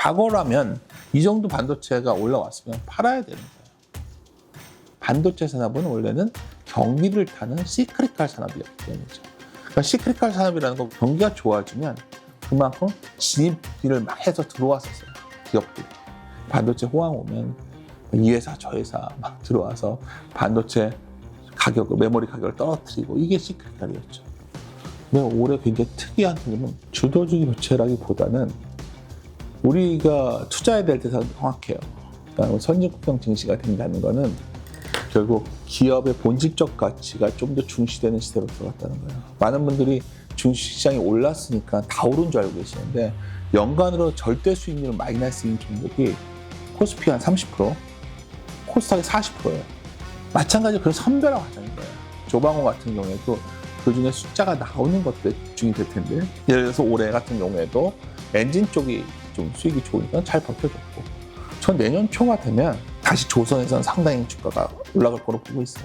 과거라면 이 정도 반도체가 올라왔으면 팔아야 되는 거예요. 반도체 산업은 원래는 경기를 타는 시크릿칼 산업이었기 때문이죠. 그러니까 시크릿칼 산업이라는 건 경기가 좋아지면 그만큼 진입을 막 해서 들어왔었어요. 기업들이. 반도체 호황 오면 이 회사 저 회사 막 들어와서 반도체 가격을, 메모리 가격을 떨어뜨리고, 이게 시크릿칼이었죠. 근데 올해 굉장히 특이한 점은 주도주의 교체라기보다는 우리가 투자해야 될 때가 정확해요. 그러니까 선진국형 증시가 된다는 거는 결국 기업의 본질적 가치가 좀 더 중시되는 시대로 들어갔다는 거예요. 많은 분들이 주식시장이 올랐으니까 다 오른 줄 알고 계시는데, 연간으로 절대 수익률 마이너스인 종목이 코스피 한 30%, 코스닥이 40%예요. 마찬가지로 그런 선별화가 하자는 거예요. 조방호 같은 경우에도 그 중에 숫자가 나오는 것들에 집중이 될 텐데, 예를 들어서 올해 같은 경우에도 엔진 쪽이 좀 수익이 좋으니까 잘 버텨줬고, 전 내년 초가 되면 다시 조선에서는 상당히 주가가 올라갈 거로 보고 있어요.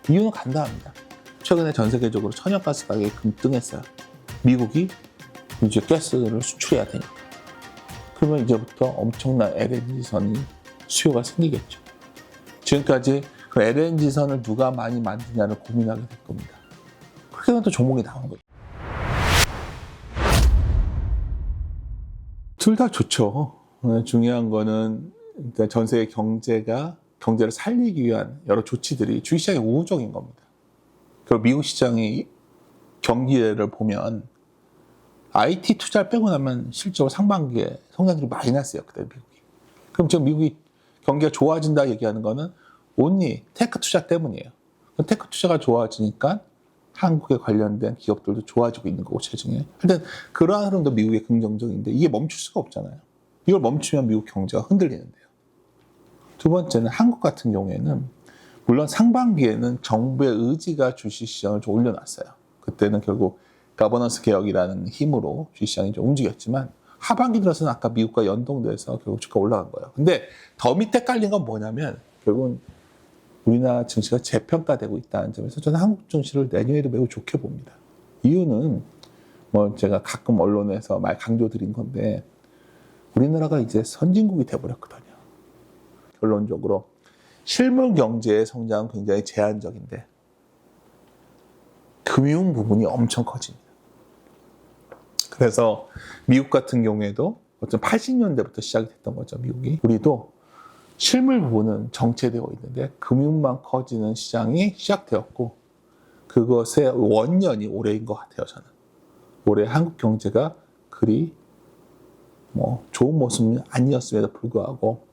이유는 간단합니다. 최근에 전 세계적으로 천연가스 가격이 급등했어요. 미국이 이제 가스를 수출해야 되니까. 그러면 이제부터 엄청난 LNG선이 수요가 생기겠죠. 지금까지 그 LNG선을 누가 많이 만드냐를 고민하게 될 겁니다. 그렇게 되면 또 종목이 나온 거죠. 둘 다 좋죠. 중요한 거는 일단 전 세계 경제를 살리기 위한 여러 조치들이 주식시장에 우호적인 겁니다. 그리고 미국 시장의 경기를 보면 IT 투자를 빼고 나면 실제로 상반기에 성장률이 마이너스였거든요, 미국이. 그럼 지금 미국이 경기가 좋아진다 얘기하는 거는 온리 테크 투자 때문이에요. 테크 투자가 좋아지니까 한국에 관련된 기업들도 좋아지고 있는 거고, 최근에. 일단 그러한 흐름도 미국의 긍정적인데, 이게 멈출 수가 없잖아요. 이걸 멈추면 미국 경제가 흔들리는데요. 두 번째는 한국 같은 경우에는 물론 상반기에는 정부의 의지가 주식시장을 좀 올려놨어요. 그때는 결국 가버넌스 개혁이라는 힘으로 주식시장이 좀 움직였지만, 하반기 들어서는 아까 미국과 연동돼서 결국 주가 올라간 거예요. 근데 더 밑에 깔린 건 뭐냐면, 결국은 우리나라 증시가 재평가되고 있다는 점에서 저는 한국 증시를 내년에도 매우 좋게 봅니다. 이유는 뭐 제가 가끔 언론에서 말 강조드린 건데, 우리나라가 이제 선진국이 돼버렸거든요. 결론적으로 실물 경제의 성장은 굉장히 제한적인데 금융 부분이 엄청 커집니다. 그래서 미국 같은 경우에도 어떤 80년대부터 시작이 됐던 거죠, 미국이. 우리도 실물 부분은 정체되어 있는데 금융만 커지는 시장이 시작되었고, 그것의 원년이 올해인 것 같아요, 저는. 올해 한국 경제가 그리 좋은 모습은 아니었음에도 불구하고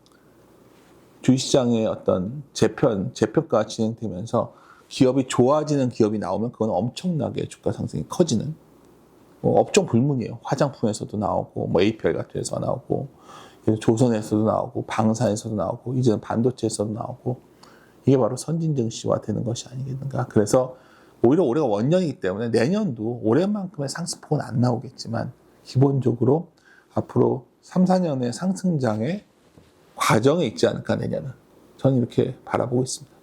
주식시장의 어떤 재평가가 진행되면서 기업이 좋아지는 기업이 나오면 그건 엄청나게 주가 상승이 커지는, 업종 불문이에요. 화장품에서도 나오고, APL 같은 데서 나오고, 조선에서도 나오고, 방산에서도 나오고, 이제는 반도체에서도 나오고, 이게 바로 선진증시화 되는 것이 아니겠는가. 그래서 오히려 올해가 원년이기 때문에 내년도 올해만큼의 상승폭은 안 나오겠지만, 기본적으로 앞으로 3, 4년의 상승장의 과정에 있지 않을까, 내년은. 저는 이렇게 바라보고 있습니다.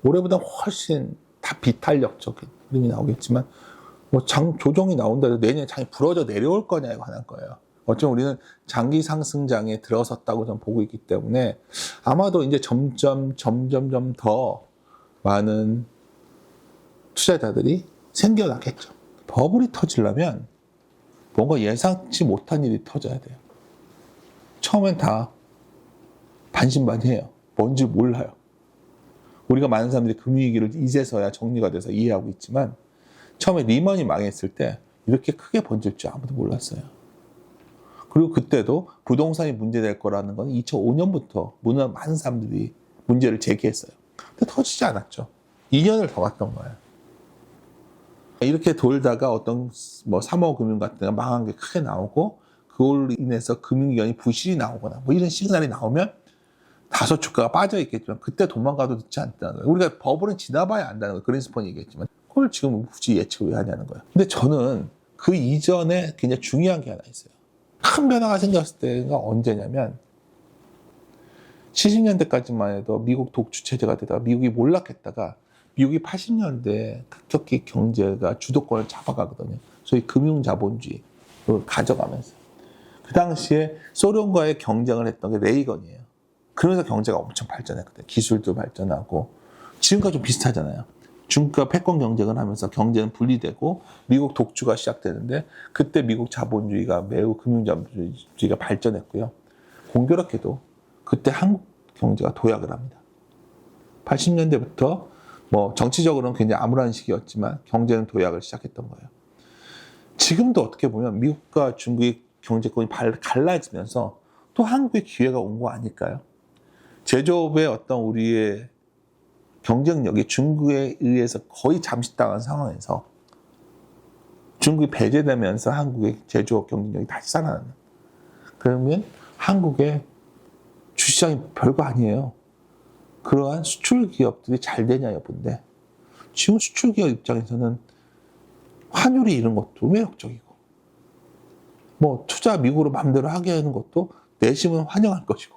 올해보다 훨씬 다 비탄력적인 흐름이 나오겠지만, 조정이 나온다 해도 내년에 장이 부러져 내려올 거냐에 관한 거예요. 어쩌면 우리는 장기 상승장에 들어섰다고 저는 보고 있기 때문에 아마도 이제 점점 더 많은 투자자들이 생겨나겠죠. 버블이 터지려면 뭔가 예상치 못한 일이 터져야 돼요. 처음엔 다 반신반의해요. 뭔지 몰라요. 우리가 많은 사람들이 금융위기를 이제서야 정리가 돼서 이해하고 있지만, 처음에 리먼이 망했을 때 이렇게 크게 번질 줄 아무도 몰랐어요. 그리고 그때도 부동산이 문제될 거라는 건 2005년부터 많은 사람들이 문제를 제기했어요. 근데 터지지 않았죠. 2년을 더 갔던 거예요. 이렇게 돌다가 어떤 3호 금융 같은 데가 망한 게 크게 나오고, 그걸로 인해서 금융기관이 부실이 나오거나 이런 시그널이 나오면 다소 주가가 빠져 있겠지만, 그때 도망가도 늦지 않다는 거예요. 우리가 버블은 지나봐야 안다는 거예요. 그린스펀이 얘기했지만, 그걸 지금 굳이 예측을 왜 하냐는 거예요. 근데 저는 그 이전에 굉장히 중요한 게 하나 있어요. 큰 변화가 생겼을 때가 언제냐면, 70년대까지만 해도 미국 독주 체제가 되다가 미국이 몰락했다가 미국이 80년대에 급격히 경제가 주도권을 잡아가거든요. 소위 금융자본주의를 가져가면서. 그 당시에 소련과의 경쟁을 했던 게 레이건이에요. 그러면서 경제가 엄청 발전했거든요. 기술도 발전하고. 지금과 좀 비슷하잖아요. 중국과 패권 경쟁을 하면서 경제는 분리되고 미국 독주가 시작되는데 그때 미국 자본주의가 매우 금융자본주의가 발전했고요. 공교롭게도 그때 한국 경제가 도약을 합니다. 80년대부터 뭐 정치적으로는 굉장히 암울한 시기였지만 경제는 도약을 시작했던 거예요. 지금도 어떻게 보면 미국과 중국의 경제권이 갈라지면서 또 한국의 기회가 온 거 아닐까요? 제조업의 어떤 우리의 경쟁력이 중국에 의해서 거의 잠식당한 상황에서 중국이 배제되면서 한국의 제조업 경쟁력이 다시 살아나는. 그러면 한국의 주시장이 별거 아니에요. 그러한 수출 기업들이 잘 되냐 여부인데 지금 수출 기업 입장에서는 환율이 이런 것도 매력적이고 뭐 투자 미국으로 마음대로 하게 하는 것도 내심은 환영할 것이고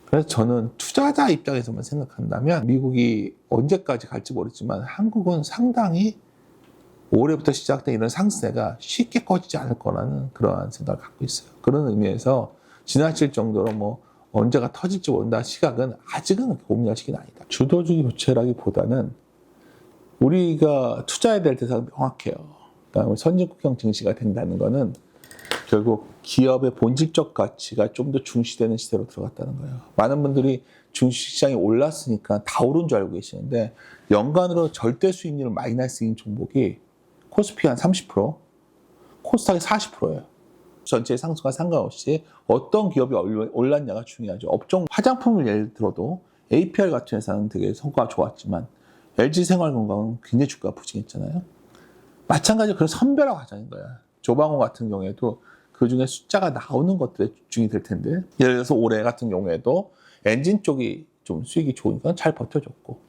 그래서 저는 투자자 입장에서만 생각한다면 미국이 언제까지 갈지 모르지만 한국은 상당히 올해부터 시작된 이런 상승세가 쉽게 꺼지지 않을 거라는 그러한 생각을 갖고 있어요. 그런 의미에서 지나칠 정도로 뭐 언제가 터질지 모른다 시각은 아직은 고민할 시기는 아니다. 주도주의 교체라기보다는 우리가 투자해야 될 대상은 명확해요. 그러니까 선진국형 증시가 된다는 거는 결국 기업의 본질적 가치가 좀 더 중시되는 시대로 들어갔다는 거예요. 많은 분들이 주식시장이 올랐으니까 다 오른 줄 알고 계시는데 연간으로 절대 수익률 마이너스인 종목이 코스피 한 30%, 코스닥이 40%예요. 전체의 상승과 상관없이 어떤 기업이 올랐냐가 중요하죠. 업종 화장품을 예를 들어도 APR 같은 회사는 되게 성과가 좋았지만 LG생활건강은 굉장히 주가가 부진했잖아요. 마찬가지로 그런 선별화 과정인 거야. 조방호 같은 경우에도 그 중에 숫자가 나오는 것들에 집중이 될 텐데 예를 들어서 올해 같은 경우에도 엔진 쪽이 좀 수익이 좋으니까 잘 버텨줬고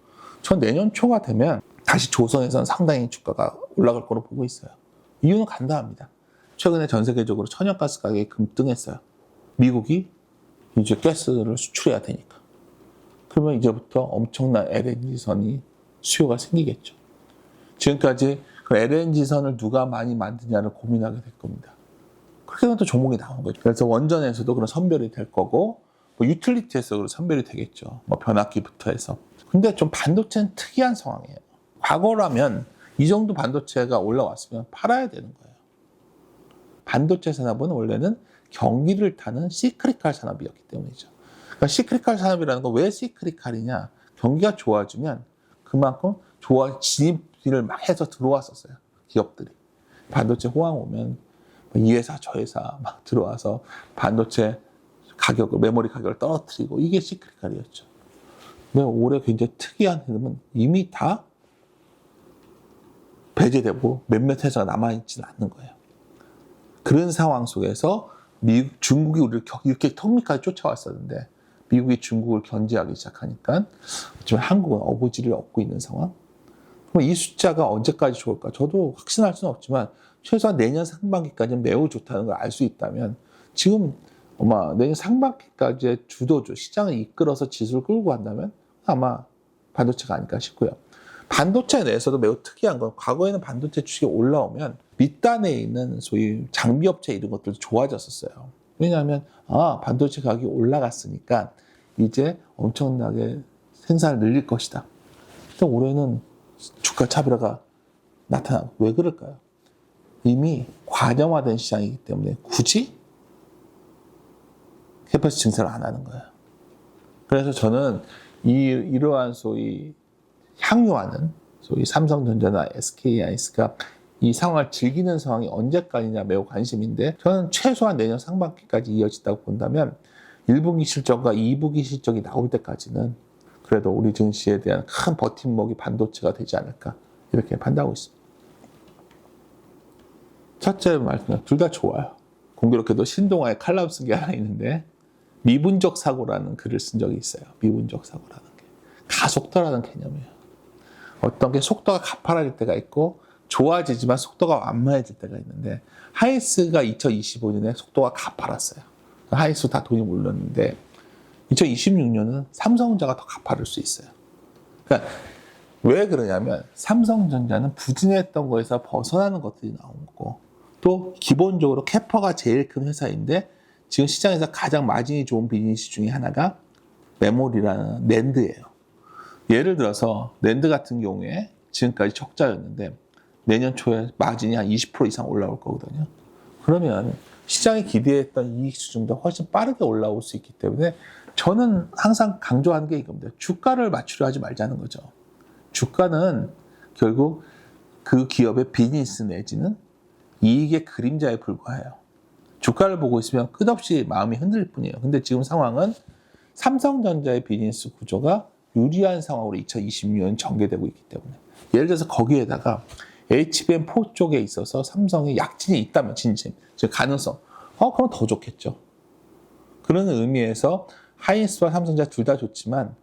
전 내년 초가 되면 다시 조선에서는 상당히 주가가 올라갈 거로 보고 있어요. 이유는 간단합니다. 최근에 전 세계적으로 천연가스 가격이 급등했어요. 미국이 이제 가스를 수출해야 되니까. 그러면 이제부터 엄청난 LNG선이 수요가 생기겠죠. 지금까지 그 LNG선을 누가 많이 만드냐를 고민하게 될 겁니다. 그렇게 되면 또 종목이 나온 거죠. 그래서 원전에서도 그런 선별이 될 거고, 뭐 유틸리티에서 그런 선별이 되겠죠. 뭐 변압기부터 해서. 근데 좀 반도체는 특이한 상황이에요. 과거라면 이 정도 반도체가 올라왔으면 팔아야 되는 거예요. 반도체 산업은 원래는 경기를 타는 시크리칼 산업이었기 때문이죠. 그러니까 시크리칼 산업이라는 건 왜 시크리칼이냐? 경기가 좋아지면 그만큼 진입을 막 해서 들어왔었어요. 기업들이. 반도체 호황 오면 이 회사 저 회사 막 들어와서 반도체 가격을 메모리 가격을 떨어뜨리고 이게 시크리칼이었죠. 근데 올해 굉장히 특이한 흐름은 이미 다 배제되고 몇몇 회사가 남아있지는 않는 거예요. 그런 상황 속에서 중국이 우리를 이렇게 턱밑까지 쫓아왔었는데 미국이 중국을 견제하기 시작하니까 지금 한국은 어부지를 얻고 있는 상황. 그럼 이 숫자가 언제까지 좋을까? 저도 확신할 수는 없지만 최소한 내년 상반기까지는 매우 좋다는 걸 알 수 있다면 지금 아마 내년 상반기까지의 주도주, 시장을 이끌어서 지수를 끌고 간다면 아마 반도체가 아닐까 싶고요. 반도체 내에서도 매우 특이한 건 과거에는 반도체 주식이 올라오면 밑단에 있는 소위 장비업체 이런 것들도 좋아졌었어요. 왜냐하면 반도체 가격이 올라갔으니까 이제 엄청나게 생산을 늘릴 것이다. 근데 올해는 주가 차별화가 나타나고 왜 그럴까요? 이미 과점화된 시장이기 때문에 굳이 캐퍼시티 증설을 안 하는 거예요. 그래서 저는 이러한 소위 향유하는 소위 삼성전자나 SK하이닉스가 이 상황을 즐기는 상황이 언제까지냐 매우 관심인데 저는 최소한 내년 상반기까지 이어진다고 본다면 1분기 실적과 2분기 실적이 나올 때까지는 그래도 우리 증시에 대한 큰 버팀목이 반도체가 되지 않을까 이렇게 판단하고 있습니다. 첫째 말씀, 둘 다 좋아요. 공교롭게도 신동아의 칼럼 쓴 게 하나 있는데 미분적 사고라는 글을 쓴 적이 있어요. 미분적 사고라는 게. 가속도라는 개념이에요. 어떤 게 속도가 가파라질 때가 있고 좋아지지만 속도가 완만해질 때가 있는데 하이스가 2025년에 속도가 가파랐어요. 하이스 다 돈이 몰렸는데 2026년은 삼성전자가 더 가파를 수 있어요. 그러니까 왜 그러냐면 삼성전자는 부진했던 거에서 벗어나는 것들이 나온 거고 또 기본적으로 캐퍼가 제일 큰 회사인데 지금 시장에서 가장 마진이 좋은 비즈니스 중에 하나가 메모리라는 낸드예요. 예를 들어서 낸드 같은 경우에 지금까지 적자였는데 내년 초에 마진이 한 20% 이상 올라올 거거든요. 그러면 시장이 기대했던 이익 수준보다 훨씬 빠르게 올라올 수 있기 때문에 저는 항상 강조하는 게 이겁니다. 주가를 맞추려 하지 말자는 거죠. 주가는 결국 그 기업의 비즈니스 내지는 이익의 그림자에 불과해요. 주가를 보고 있으면 끝없이 마음이 흔들릴 뿐이에요. 근데 지금 상황은 삼성전자의 비즈니스 구조가 유리한 상황으로 2026년 전개되고 있기 때문에 예를 들어서 거기에다가 HBM4 쪽에 있어서 삼성의 약진이 있다면 진심, 즉 가능성, 그럼 더 좋겠죠. 그런 의미에서 하이닉스와 삼성전자 둘 다 좋지만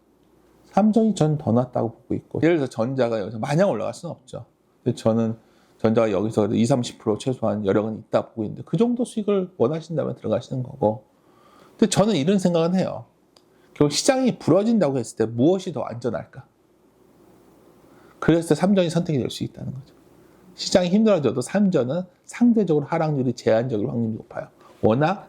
삼성이 전 더 낫다고 보고 있고 예를 들어서 전자가 여기서 마냥 올라갈 수는 없죠. 근데 저는 전자가 여기서 20-30% 최소한 여력은 있다 보고 있는데 그 정도 수익을 원하신다면 들어가시는 거고 근데 저는 이런 생각은 해요. 결국 시장이 부러진다고 했을 때 무엇이 더 안전할까? 그랬을 때 삼전이 선택이 될 수 있다는 거죠. 시장이 힘들어져도 삼전은 상대적으로 하락률이 제한적일 확률이 높아요. 워낙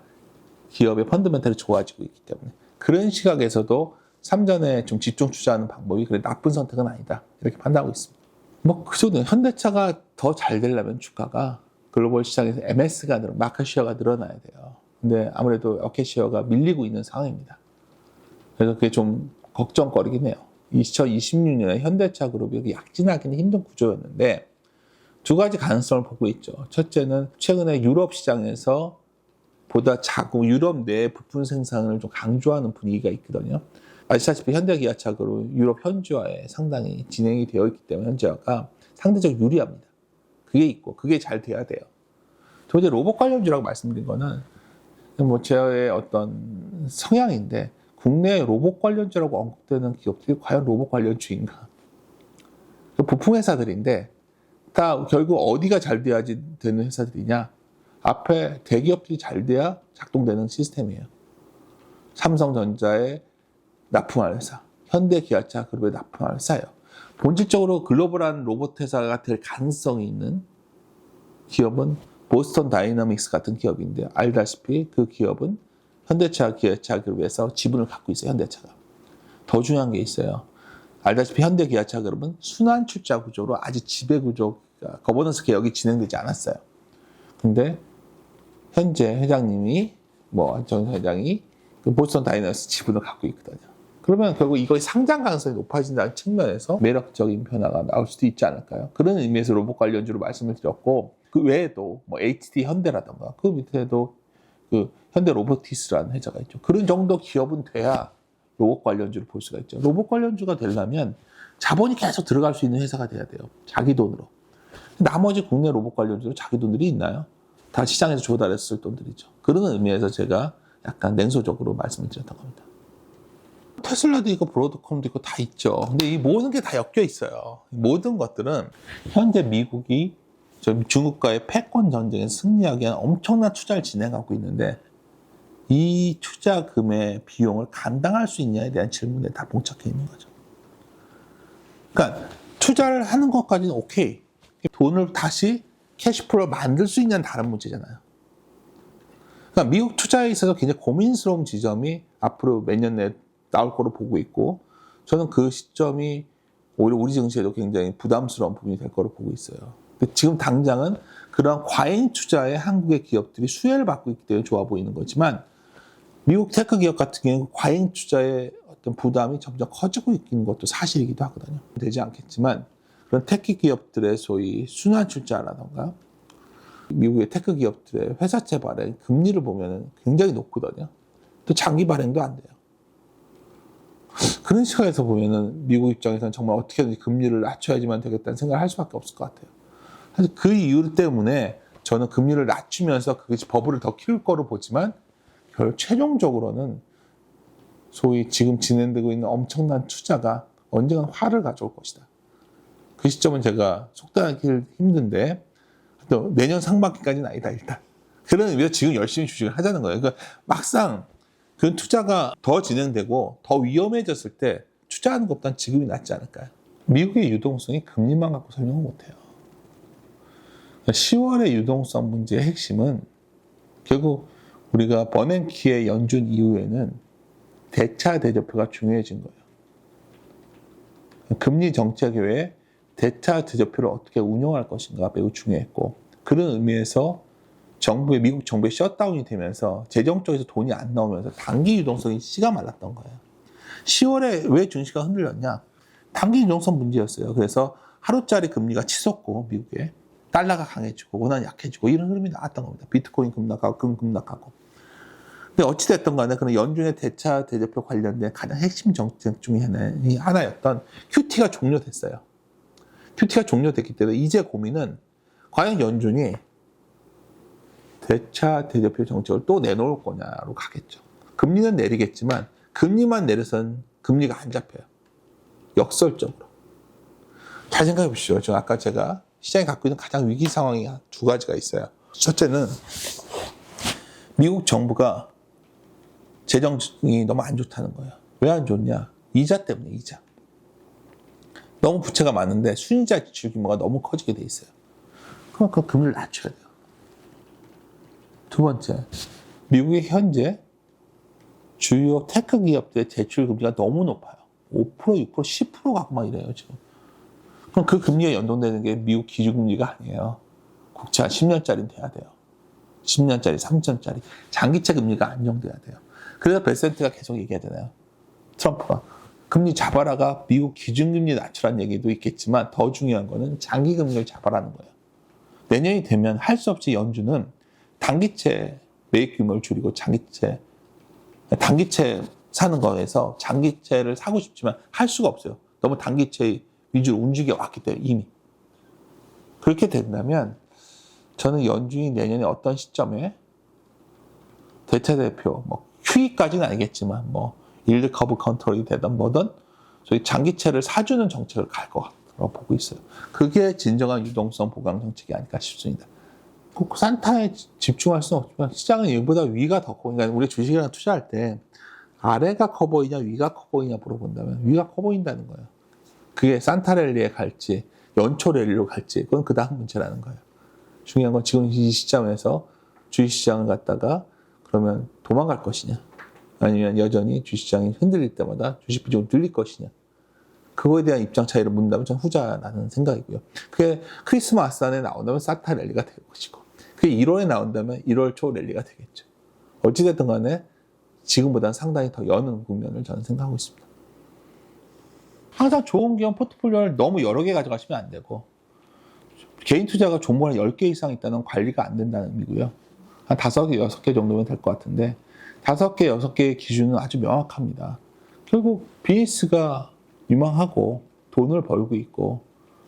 기업의 펀더멘털이 좋아지고 있기 때문에 그런 시각에서도 삼전에 좀 집중 투자하는 방법이 그래 나쁜 선택은 아니다 이렇게 판단하고 있습니다. 뭐 그 정도 현대차가 더 잘 되려면 주가가 글로벌 시장에서 MS가 마켓 쉐어가 늘어나야 돼요. 근데 아무래도 마켓 쉐어가 밀리고 있는 상황입니다. 그래서 그게 좀 걱정거리긴 해요. 2026년에 현대차 그룹이 약진하기는 힘든 구조였는데 두 가지 가능성을 보고 있죠. 첫째는 최근에 유럽 시장에서 보다 작고 유럽 내 부품 생산을 좀 강조하는 분위기가 있거든요. 아시다시피 현대기아차 그룹 유럽 현지화에 상당히 진행이 되어 있기 때문에 현지화가 상대적으로 유리합니다. 그게 있고 그게 잘 돼야 돼요. 저 이제 로봇 관련주라고 말씀드린 거는 뭐 저의 어떤 성향인데 국내 로봇 관련주라고 언급되는 기업들이 과연 로봇 관련주인가? 부품 회사들인데 다 결국 어디가 잘 돼야지 되는 회사들이냐? 앞에 대기업들이 잘 돼야 작동되는 시스템이에요. 삼성전자의 납품할 회사, 현대기아차 그룹의 납품할 회사예요. 본질적으로 글로벌한 로봇 회사가 될 가능성이 있는 기업은 보스턴 다이너믹스 같은 기업인데 알다시피 그 기업은 현대차, 기아차 그룹에서 지분을 갖고 있어요. 현대차가. 더 중요한 게 있어요. 알다시피 현대기아차 그룹은 순환 출자 구조로 아직 지배 구조가 거버넌스 개혁이 진행되지 않았어요. 근데 현재 회장님이 정 회장이 보스턴 다이너믹스 지분을 갖고 있거든요. 그러면 결국 이거의 상장 가능성이 높아진다는 측면에서 매력적인 변화가 나올 수도 있지 않을까요? 그런 의미에서 로봇 관련주로 말씀을 드렸고 그 외에도 HT 현대라던가 그 밑에도 그 현대 로보티스라는 회사가 있죠. 그런 정도 기업은 돼야 로봇 관련주를 볼 수가 있죠. 로봇 관련주가 되려면 자본이 계속 들어갈 수 있는 회사가 돼야 돼요. 자기 돈으로. 나머지 국내 로봇 관련주로 자기 돈들이 있나요? 다 시장에서 조달했을 돈들이죠. 그런 의미에서 제가 약간 냉소적으로 말씀을 드렸던 겁니다. 테슬라도 있고 브로드컴도 있고 다 있죠. 근데 이 모든 게 다 엮여 있어요. 모든 것들은 현재 미국이 중국과의 패권 전쟁에 승리하기 위한 엄청난 투자를 진행하고 있는데 이 투자금의 비용을 감당할 수 있냐에 대한 질문에 다 봉착해 있는 거죠. 그러니까 투자를 하는 것까지는 오케이. 돈을 다시 캐시플로를 만들 수 있냐는 다른 문제잖아요. 그러니까 미국 투자에 있어서 굉장히 고민스러운 지점이 앞으로 몇 년 내에 나올 거로 보고 있고 저는 그 시점이 오히려 우리 증시에도 굉장히 부담스러운 부분이 될 거로 보고 있어요. 지금 당장은 그러한 과잉 투자에 한국의 기업들이 수혜를 받고 있기 때문에 좋아 보이는 거지만 미국 테크 기업 같은 경우는 과잉 투자의 어떤 부담이 점점 커지고 있는 것도 사실이기도 하거든요. 되지 않겠지만 그런 테크 기업들의 소위 순환 출자라던가 미국의 테크 기업들의 회사채 발행 금리를 보면 굉장히 높거든요. 또 장기 발행도 안 돼요. 그런 시각에서 보면은 미국 입장에서는 정말 어떻게든지 금리를 낮춰야지만 되겠다는 생각을 할 수밖에 없을 것 같아요. 사실 그 이유 때문에 저는 금리를 낮추면서 그것이 버블을 더 키울 거로 보지만 최종적으로는 소위 지금 진행되고 있는 엄청난 투자가 언젠간 화를 가져올 것이다. 그 시점은 제가 속단하기 힘든데 또 내년 상반기까지는 아니다 일단. 그런 의미에서 지금 열심히 주식을 하자는 거예요. 그러니까 막상 그 투자가 더 진행되고 더 위험해졌을 때 투자하는 것보다는 지금이 낫지 않을까요? 미국의 유동성이 금리만 갖고 설명을 못해요. 10월의 유동성 문제의 핵심은 결국 우리가 버냉키의 연준 이후에는 대차 대조표가 중요해진 거예요. 금리 정책 외에 대차 대조표를 어떻게 운용할 것인가 매우 중요했고, 그런 의미에서 미국 정부의 셧다운이 되면서 재정 쪽에서 돈이 안 나오면서 단기 유동성이 씨가 말랐던 거예요. 10월에 왜 증시가 흔들렸냐? 단기 유동성 문제였어요. 그래서 하루짜리 금리가 치솟고 미국에 달러가 강해지고 원화는 약해지고 이런 흐름이 나왔던 겁니다. 비트코인 급락하고 금 급락하고. 근데 어찌됐든 간에 그런 연준의 대차 대조표 관련된 가장 핵심 정책 중에 하나였던 QT가 종료됐어요. QT가 종료됐기 때문에 이제 고민은 과연 연준이 대차 대조표 정책을 또 내놓을 거냐로 가겠죠. 금리는 내리겠지만 금리만 내려선 금리가 안 잡혀요. 역설적으로. 잘 생각해 보시죠. 아까 제가 시장이 갖고 있는 가장 위기 상황이 두 가지가 있어요. 첫째는 미국 정부가 재정이 너무 안 좋다는 거예요. 왜 안 좋냐? 이자 때문에, 이자. 너무 부채가 많은데 순이자 지출 규모가 너무 커지게 돼 있어요. 그럼 그 금리를 낮춰야 돼요. 두 번째, 미국의 현재 주요 테크 기업들의 대출 금리가 너무 높아요. 5%, 6%, 10% 갖고 막 이래요, 지금. 그럼 그 금리에 연동되는 게 미국 기준금리가 아니에요. 국채 한 10년짜리는 돼야 돼요. 10년짜리, 3년짜리. 장기채 금리가 안정돼야 돼요. 그래서 베센트가 계속 얘기하잖아요. 트럼프가. 금리 잡아라가 미국 기준금리 낮추라는 얘기도 있겠지만 더 중요한 거는 장기금리를 잡아라는 거예요. 내년이 되면 할 수 없이 연준은 단기채 매입 규모를 줄이고 단기채 사는 거에서 장기채를 사고 싶지만 할 수가 없어요. 너무 단기채 위주로 움직여 왔기 때문에 이미. 그렇게 된다면 저는 연준이 내년에 어떤 시점에 대차 대표, QE까지는 아니겠지만 일드 커브 컨트롤이 되든 뭐든 저희 장기채를 사주는 정책을 갈 것 같다고 보고 있어요. 그게 진정한 유동성 보강 정책이 아닐까 싶습니다. 꼭 산타에 집중할 수는 없지만 시장은 이보다 위가 더 커. 그러니까 우리 주식이랑 투자할 때 아래가 커 보이냐 위가 커 보이냐 물어본다면 위가 커 보인다는 거예요. 그게 산타 랠리에 갈지 연초 랠리로 갈지 그건 그 다음 문제라는 거예요. 중요한 건 지금 이 시점에서 주식시장을 갖다가 그러면 도망갈 것이냐 아니면 여전히 주식시장이 흔들릴 때마다 주식 비중을 늘릴 것이냐 그거에 대한 입장 차이를 묻는다면 저는 후자라는 생각이고요. 그게 크리스마스 안에 나온다면 산타 랠리가 될 것이고 그게 1월에 나온다면 1월 초 랠리가 되겠죠. 어찌됐든 간에 지금보다는 상당히 더 여는 국면을 저는 생각하고 있습니다. 항상 좋은 기업 포트폴리오를 너무 여러 개 가져가시면 안 되고 개인 투자가 종목에 10개 이상 있다는 관리가 안 된다는 의미고요. 한 5개, 6개 정도면 될 것 같은데 5개, 6개의 기준은 아주 명확합니다. 결국 BS가 유망하고 돈을 벌고 있고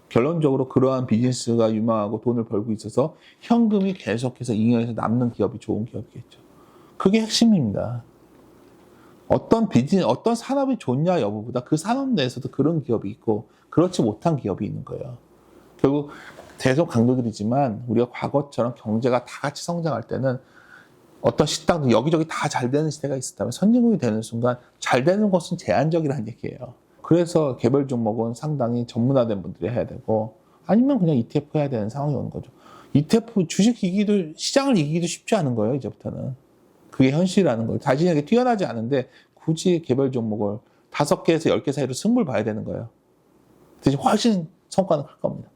결론적으로 그러한 비즈니스가 유망하고 돈을 벌고 있어서 현금이 계속해서 잉여해서 남는 기업이 좋은 기업이겠죠. 그게 핵심입니다. 어떤 산업이 좋냐 여부보다 그 산업 내에서도 그런 기업이 있고 그렇지 못한 기업이 있는 거예요. 결국 계속 강조드리지만 우리가 과거처럼 경제가 다 같이 성장할 때는 어떤 식당도 여기저기 다 잘 되는 시대가 있었다면 선진국이 되는 순간 잘 되는 것은 제한적이라는 얘기예요. 그래서 개별 종목은 상당히 전문화된 분들이 해야 되고 아니면 그냥 ETF 해야 되는 상황이 오는 거죠. ETF 주식 시장을 이기기도 쉽지 않은 거예요. 이제부터는. 그게 현실이라는 거예요. 자신에게 뛰어나지 않은데 굳이 개별 종목을 5개에서 10개 사이로 승부를 봐야 되는 거예요. 대신 훨씬 성과는 클 겁니다.